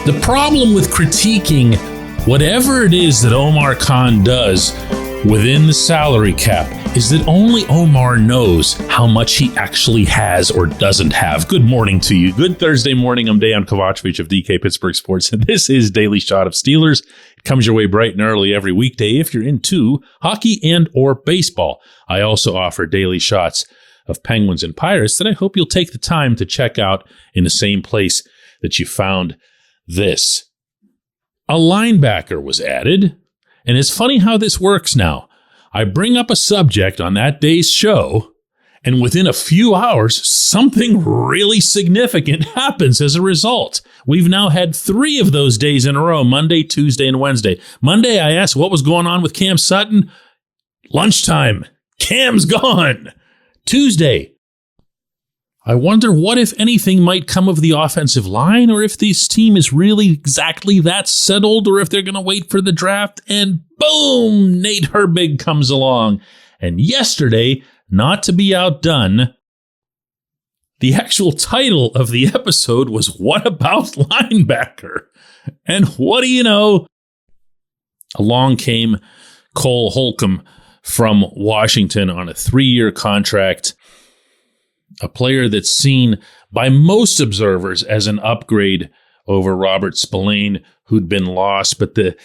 The problem with critiquing whatever it is that Omar Khan does within the salary cap is that only Omar knows how much he actually has or doesn't have. Good morning to you. Good Thursday morning. I'm Dejan Kovacevic of DK Pittsburgh Sports, and this is Daily Shot of Steelers. It comes your way bright and early every weekday if you're into hockey and or baseball. I also offer daily shots of Penguins and Pirates that I hope you'll take the time to check out in the same place that you found this. A linebacker was added, and it's funny how this works now. I bring up a subject on that day's show, and within a few hours, something really significant happens as a result. We've now had 3 of those days in a row, Monday, Tuesday, and Wednesday. Monday, I asked what was going on with Cam Sutton. Lunchtime. Cam's gone. Tuesday, I wonder what, if anything, might come of the offensive line, or if this team is really exactly that settled, or if they're going to wait for the draft, and boom, Nate Herbig comes along. And yesterday, not to be outdone, the actual title of the episode was What About Linebacker? And what do you know? Along came Cole Holcomb from Washington on a 3-year contract. A player that's seen by most observers as an upgrade over Robert Spillane, who'd been lost. But the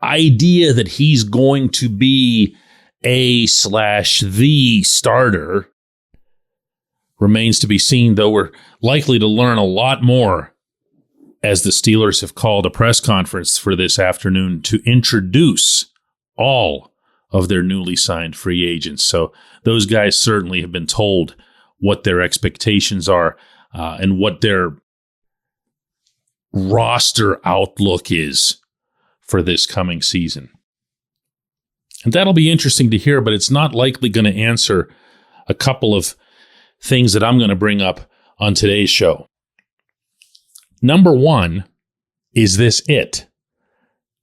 idea that he's going to be the starter remains to be seen, though we're likely to learn a lot more as the Steelers have called a press conference for this afternoon to introduce all of their newly signed free agents. So those guys certainly have been told what their expectations are and what their roster outlook is for this coming season. And that'll be interesting to hear, but it's not likely going to answer a couple of things that I'm going to bring up on today's show. Number one, is this it?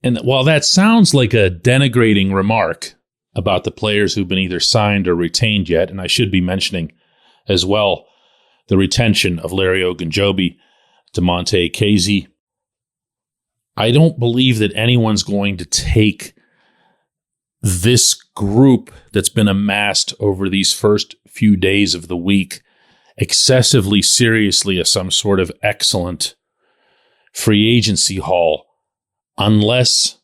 And while that sounds like a denigrating remark about the players who've been either signed or retained yet, and I should be mentioning as well the retention of Larry Ogunjobi, DeMonte Casey, I don't believe that anyone's going to take this group that's been amassed over these first few days of the week excessively seriously as some sort of excellent free agency haul, unless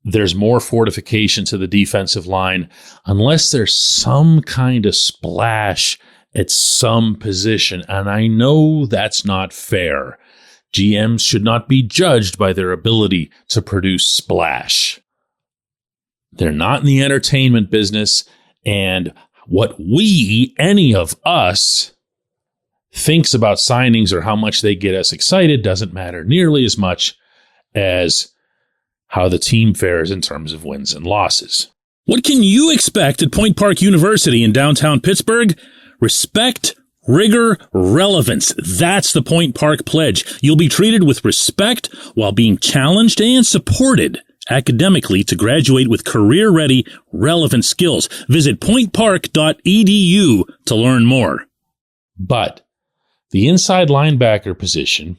there's more fortification to the defensive line, unless there's some kind of splash at some position. And I know that's not fair. GMs should not be judged by their ability to produce splash. They're not in the entertainment business, and what any of us, thinks about signings or how much they get us excited doesn't matter nearly as much as how the team fares in terms of wins and losses. What can you expect at Point Park University in downtown Pittsburgh? Respect, rigor, relevance. That's the Point Park Pledge. You'll be treated with respect while being challenged and supported academically to graduate with career-ready, relevant skills. Visit pointpark.edu to learn more. But the inside linebacker position,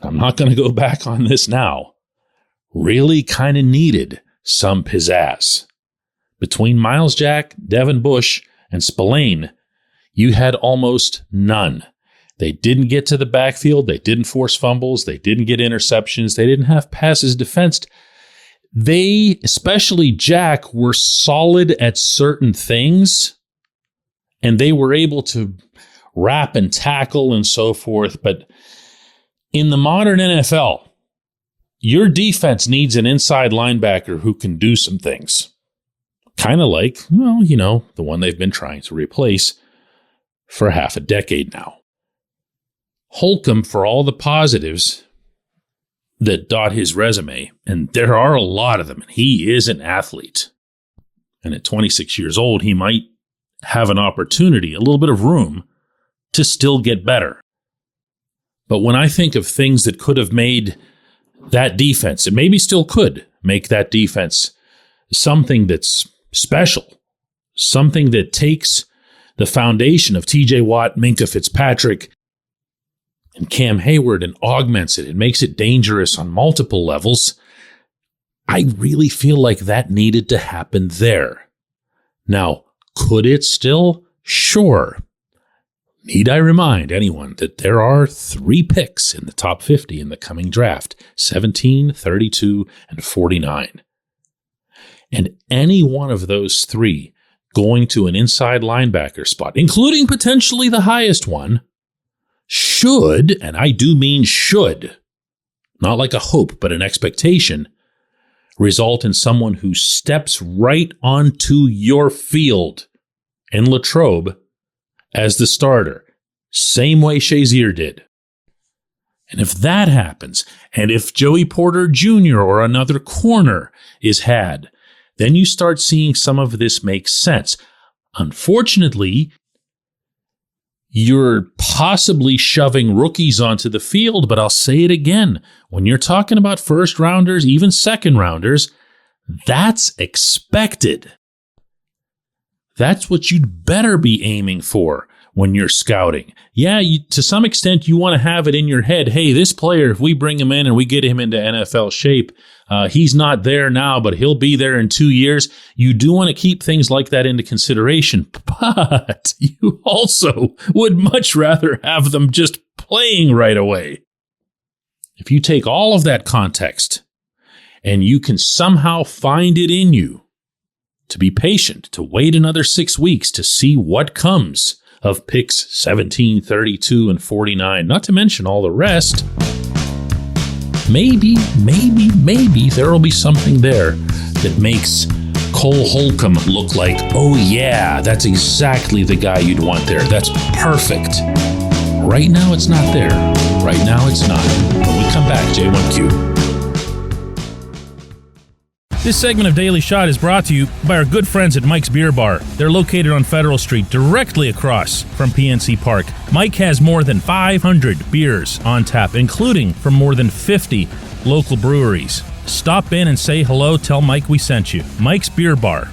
and I'm not going to go back on this now, really kind of needed some pizzazz. Between Miles Jack, Devin Bush, and Spillane, you had almost none. They didn't get to the backfield. They didn't force fumbles. They didn't get interceptions. They didn't have passes defensed. They, especially Jack, were solid at certain things, and they were able to wrap and tackle and so forth. But in the modern NFL, your defense needs an inside linebacker who can do some things. Kind of like, the one they've been trying to replace for half a decade now. Holcomb, for all the positives that dot his resume, and there are a lot of them, he is an athlete. And at 26 years old, he might have an opportunity, a little bit of room to still get better. But when I think of things that could have made that defense, and maybe still could make that defense something that's special, something that takes the foundation of TJ Watt, Minkah Fitzpatrick, and Cam Hayward and augments it and makes it dangerous on multiple levels, I really feel like that needed to happen there. Now, could it still? Sure. Need I remind anyone that there are 3 picks in the top 50 in the coming draft, 17, 32, and 49. And any one of those 3 going to an inside linebacker spot, including potentially the highest one, should, and I do mean should, not like a hope, but an expectation, result in someone who steps right onto your field in Latrobe as the starter, same way Shazier did. And if that happens, and if Joey Porter Jr. or another corner is had, then you start seeing some of this make sense. Unfortunately, you're possibly shoving rookies onto the field, but I'll say it again. When you're talking about first rounders, even second rounders, that's expected. That's what you'd better be aiming for when you're scouting. Yeah, to some extent, you want to have it in your head, hey, this player, if we bring him in and we get him into NFL shape, he's not there now, but he'll be there in 2 years. You do want to keep things like that into consideration, but you also would much rather have them just playing right away. If you take all of that context and you can somehow find it in you to be patient, to wait another 6 weeks to see what comes of picks 17, 32, and 49, not to mention all the rest, maybe there will be something there that makes Cole Holcomb look like, oh yeah, that's exactly the guy you'd want there. That's perfect. Right now, it's not there. Right now, it's not. When we come back, J1Q. This segment of Daily Shot is brought to you by our good friends at Mike's Beer Bar. They're located on Federal Street, directly across from PNC Park. Mike has more than 500 beers on tap, including from more than 50 local breweries. Stop in and say hello. Tell Mike we sent you. Mike's Beer Bar.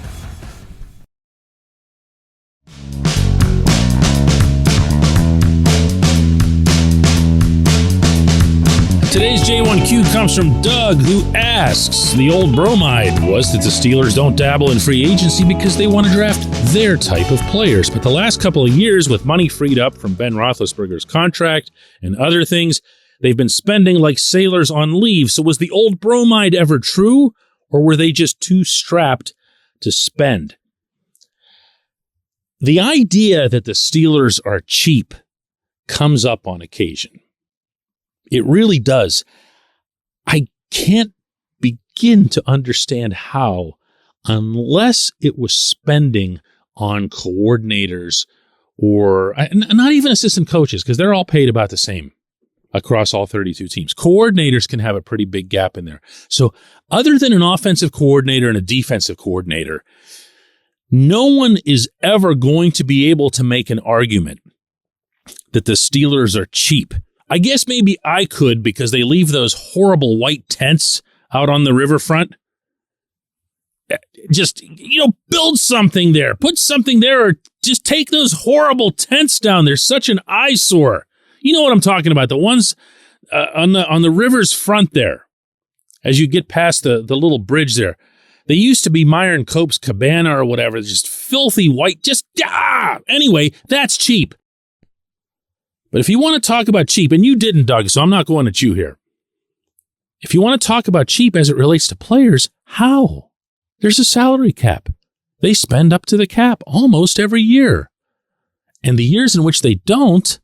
Today's J1Q comes from Doug, who asks, the old bromide was that the Steelers don't dabble in free agency because they want to draft their type of players. But the last couple of years, with money freed up from Ben Roethlisberger's contract and other things, they've been spending like sailors on leave. So was the old bromide ever true, or were they just too strapped to spend? The idea that the Steelers are cheap comes up on occasion. It really does. I can't begin to understand how, unless it was spending on coordinators or not even assistant coaches, because they're all paid about the same across all 32 teams. Coordinators can have a pretty big gap in there. So other than an offensive coordinator and a defensive coordinator, no one is ever going to be able to make an argument that the Steelers are cheap. I guess maybe I could, because they leave those horrible white tents out on the riverfront. Just, build something there. Put something there, or just take those horrible tents down. They're such an eyesore. You know what I'm talking about. The ones on the river's front there, as you get past the little bridge there. They used to be Myron Cope's Cabana or whatever. Just filthy white. Anyway, that's cheap. But if you want to talk about cheap, and you didn't, Doug, so I'm not going at you here. If you want to talk about cheap as it relates to players, how? There's a salary cap. They spend up to the cap almost every year. And the years in which they don't,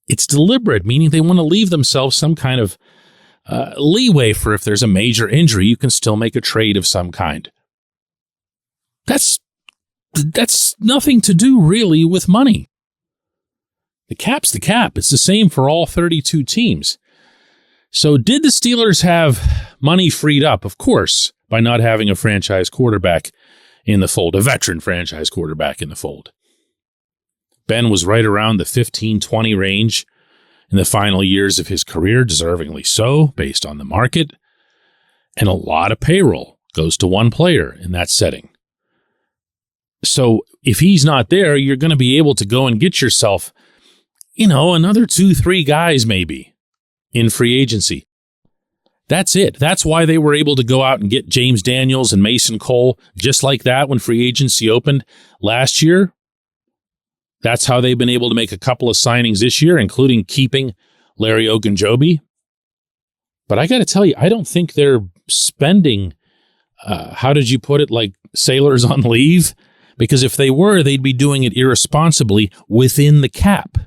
it's deliberate, meaning they want to leave themselves some kind of leeway for if there's a major injury, you can still make a trade of some kind. That's nothing to do really with money. The cap's the cap. It's the same for all 32 teams. So did the Steelers have money freed up? Of course, by not having a franchise quarterback in the fold, a veteran franchise quarterback in the fold. Ben was right around the 15-20 range in the final years of his career, deservingly so, based on the market. And a lot of payroll goes to one player in that setting. So if he's not there, you're going to be able to go and get yourself another 2-3 guys maybe in free agency. That's it. That's why they were able to go out and get James Daniels and Mason Cole just like that when free agency opened last year. That's how they've been able to make a couple of signings this year, including keeping Larry Ogunjobi. But I got to tell you, I don't think they're spending, how did you put it, like sailors on leave? Because if they were, they'd be doing it irresponsibly within the cap.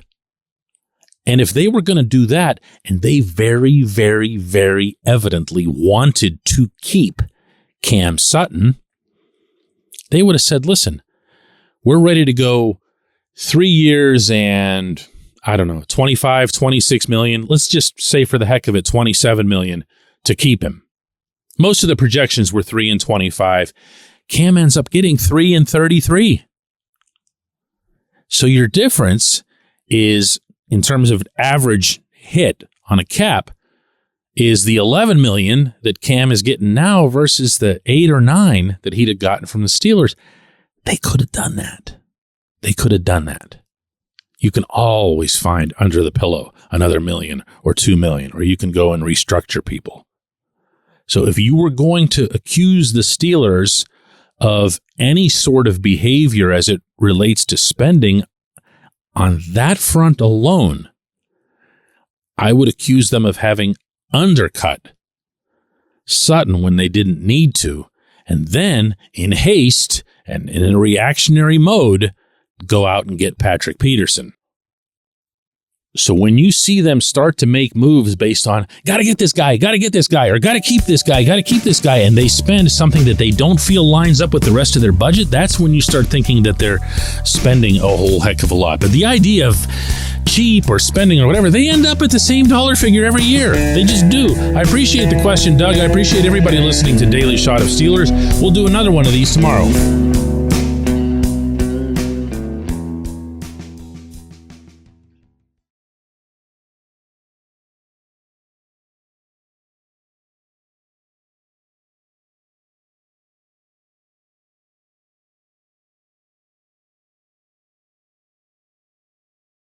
And if they were going to do that, and they very, very, very evidently wanted to keep Cam Sutton, they would have said, listen, we're ready to go 3 years and, I don't know, 25, 26 million. Let's just say for the heck of it, 27 million to keep him. Most of the projections were 3 and 25. Cam ends up getting 3 and 33. So your difference is, in terms of average hit on a cap, is the 11 million that Cam is getting now versus the 8 or 9 that he'd have gotten from the Steelers. They could have done that. They could have done that. You can always find under the pillow another $1 million or $2 million, or you can go and restructure people. So if you were going to accuse the Steelers of any sort of behavior as it relates to spending on that front alone, I would accuse them of having undercut Sutton when they didn't need to, and then in haste and in a reactionary mode, go out and get Patrick Peterson. So when you see them start to make moves based on, got to get this guy, or got to keep this guy, and they spend something that they don't feel lines up with the rest of their budget, that's when you start thinking that they're spending a whole heck of a lot. But the idea of cheap or spending or whatever, they end up at the same dollar figure every year. They just do. I appreciate the question, Doug. I appreciate everybody listening to Daily Shot of Steelers. We'll do another one of these tomorrow.